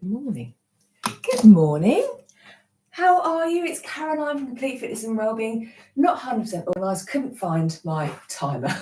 Good morning. Good morning. How are you? It's Caroline from Complete Fitness and Wellbeing. Not 100% organised, couldn't find my timer.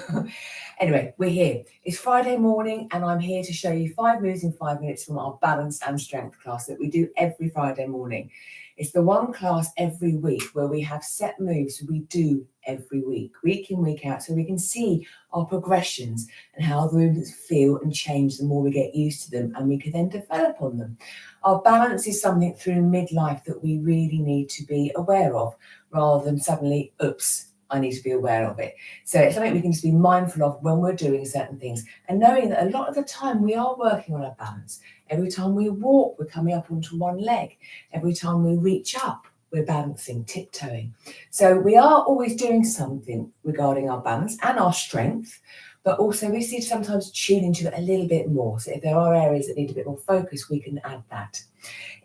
Anyway, we're here. It's Friday morning and I'm here to show you 5 moves in 5 minutes from our balance and strength class that we do every Friday morning. It's the one class every week where we have set moves we do every week in, week out, so we can see our progressions and how the movements feel and change the more we get used to them, and we can then develop on them. Our balance is something through midlife that we really need to be aware of, rather than suddenly, oops, I need to be aware of it. So it's something we can just be mindful of when we're doing certain things, and knowing that a lot of the time we are working on our balance. Every time we walk, we're coming up onto one leg. Every time we reach up, we're balancing, tiptoeing. So we are always doing something regarding our balance and our strength, but also we need to sometimes tune into it a little bit more. So if there are areas that need a bit more focus, we can add that.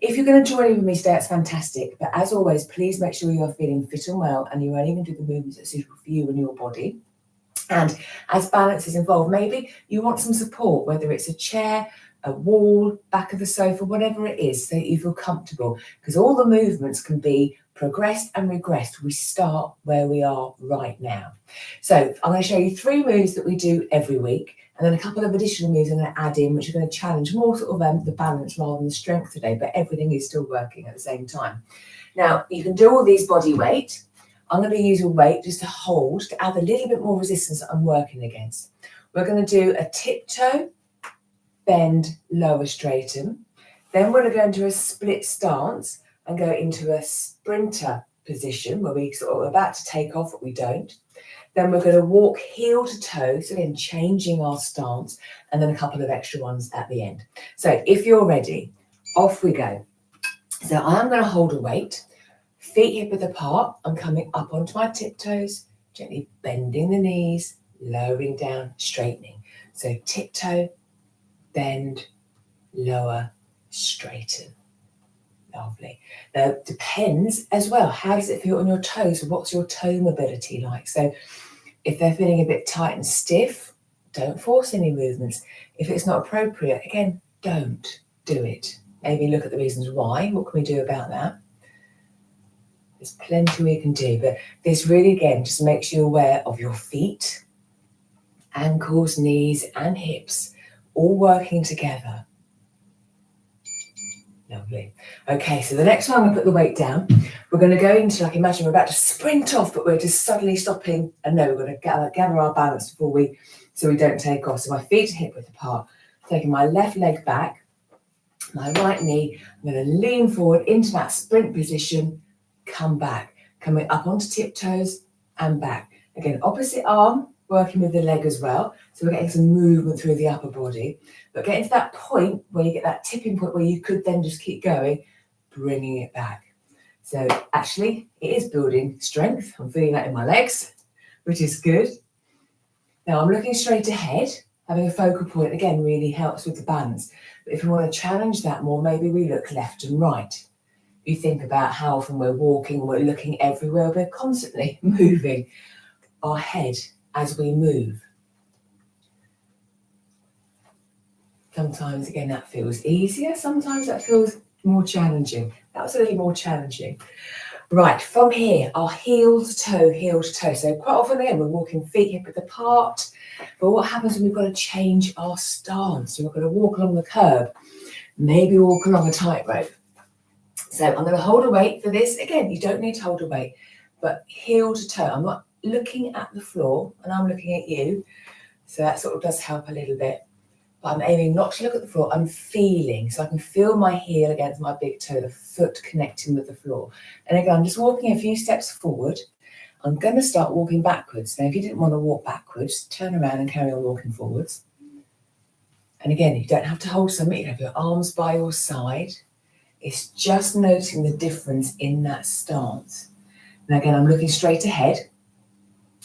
If you're going to join in with me today, that's fantastic. But as always, please make sure you are feeling fit and well and you're only going to do the movements that are suitable for you and your body. And as balance is involved, maybe you want some support, whether it's a chair, a wall, back of the sofa, whatever it is, so that you feel comfortable, because all the movements can be progressed and regressed. We start where we are right now. So I'm going to show you 3 moves that we do every week, and then a couple of additional moves I'm going to add in, which are going to challenge more sort of the balance rather than the strength today, but everything is still working at the same time. Now, you can do all these body weight. I'm going to be using weight just to hold, to add a little bit more resistance that I'm working against. We're going to do a tiptoe, bend, lower, straighten. Then we're going to go into a split stance and go into a sprinter position where we sort of about to take off, but we don't. Then we're going to walk heel to toe, so again, changing our stance, and then a couple of extra ones at the end. So if you're ready, off we go. So I am going to hold a weight. Feet hip width apart, I'm coming up onto my tiptoes, gently bending the knees, lowering down, straightening. So tiptoe, bend, lower, straighten. Lovely. Now, it depends as well, how does it feel on your toes? What's your toe mobility like? So if they're feeling a bit tight and stiff, don't force any movements. If it's not appropriate, again, don't do it. Maybe look at the reasons why. What can we do about that? There's plenty we can do, but this really, again, just makes you aware of your feet, ankles, knees, and hips all working together. Lovely. Okay, so the next one I'm going to put the weight down. We're going to go into, like, imagine we're about to sprint off, but we're just suddenly stopping. And no, we're going to gather our balance so we don't take off. So my feet are hip width apart. Taking my left leg back, my right knee. I'm going to lean forward into that sprint position. Come back, coming up onto tiptoes and back. Again, opposite arm, working with the leg as well. So we're getting some movement through the upper body. But getting to that point where you get that tipping point where you could then just keep going, bringing it back. So actually, it is building strength. I'm feeling that in my legs, which is good. Now I'm looking straight ahead. Having a focal point, again, really helps with the balance. But if we want to challenge that more, maybe we look left and right. You think about how often we're walking, we're looking everywhere, we're constantly moving our head as we move. Sometimes, again, that feels easier. Sometimes that feels more challenging. That was a little more challenging. Right, from here, our heel to toe, heel to toe. So quite often, again, we're walking feet hip width apart. But what happens when we've got to change our stance? So we're going to walk along the curb, maybe walk along a tightrope. So I'm going to hold a weight for this. Again, you don't need to hold a weight, but heel to toe. I'm not looking at the floor and I'm looking at you. So that sort of does help a little bit. But I'm aiming not to look at the floor. I'm feeling. So I can feel my heel against my big toe, the foot connecting with the floor. And again, I'm just walking a few steps forward. I'm going to start walking backwards. Now, if you didn't want to walk backwards, turn around and carry on walking forwards. And again, you don't have to hold something. You have your arms by your side. It's just noting the difference in that stance. And again, I'm looking straight ahead,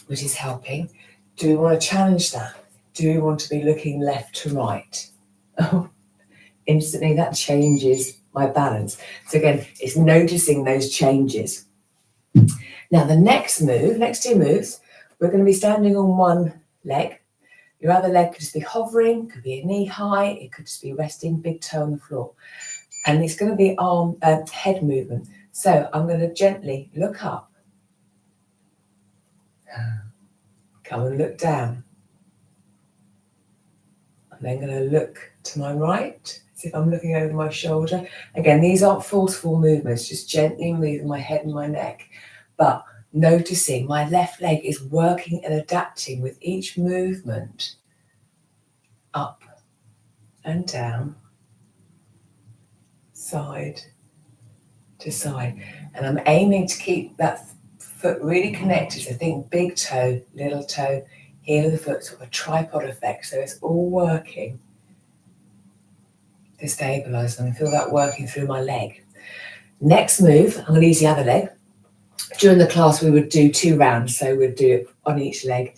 which is helping. Do we want to challenge that? Do we want to be looking left to right? Oh, instantly that changes my balance. So again, it's noticing those changes. Now the next 2 moves, we're going to be standing on one leg. Your other leg could just be hovering, could be a knee high, it could just be resting, big toe on the floor. And it's going to be head movement. So I'm going to gently look up, come and look down. I'm then going to look to my right, as if I'm looking over my shoulder. Again, these aren't forceful movements, just gently moving my head and my neck, but noticing my left leg is working and adapting with each movement, up and down, side to side. And I'm aiming to keep that foot really connected. So think big toe, little toe, heel of the foot, sort of a tripod effect. So it's all working to stabilize them. I feel that working through my leg. Next move, I'm going to use the other leg. During the class, we would do 2 rounds, so we'd do it on each leg.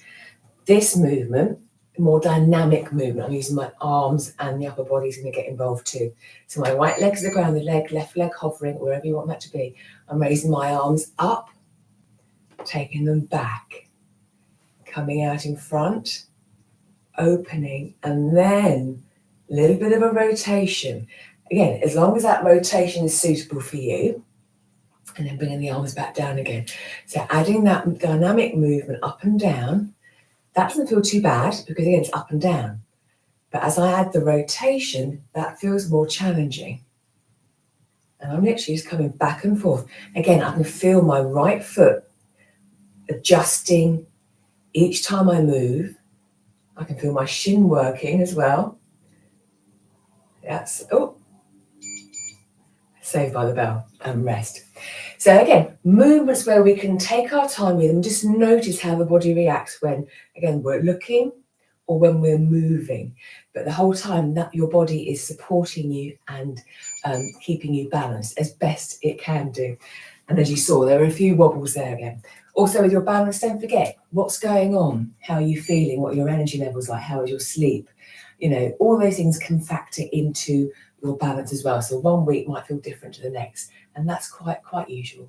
This movement, more dynamic movement, I'm using my arms and the upper body's going to get involved too. So my right leg's to the ground, the left leg hovering, wherever you want that to be. I'm raising my arms up, taking them back, coming out in front, opening, and then a little bit of a rotation. Again, as long as that rotation is suitable for you, and then bringing the arms back down again. So adding that dynamic movement up and down, that doesn't feel too bad because again, it's up and down. But as I add the rotation, that feels more challenging. And I'm literally just coming back and forth. Again, I can feel my right foot adjusting each time I move. I can feel my shin working as well. That's, saved by the bell, and rest. So again, movements where we can take our time with them, just notice how the body reacts when, again, we're looking or when we're moving. But the whole time that your body is supporting you and keeping you balanced as best it can do. And as you saw, there are a few wobbles there again. Also with your balance, don't forget what's going on, how are you feeling, what your energy level's like, how is your sleep. You know, all those things can factor into your balance as well. So one week might feel different to the next, and that's quite usual.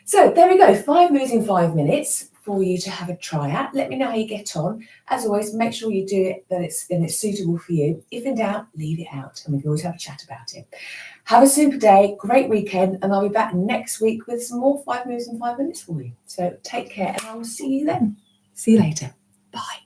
So there we go, 5 moves in 5 minutes for you to have a try at. Let me know how you get on. As always, make sure you do it that it's suitable for you. If in doubt, leave it out and we can always have a chat about it. Have a super day, great weekend, and I'll be back next week with some more 5 moves in 5 minutes for you. So take care and I will see you then. See you later. Bye.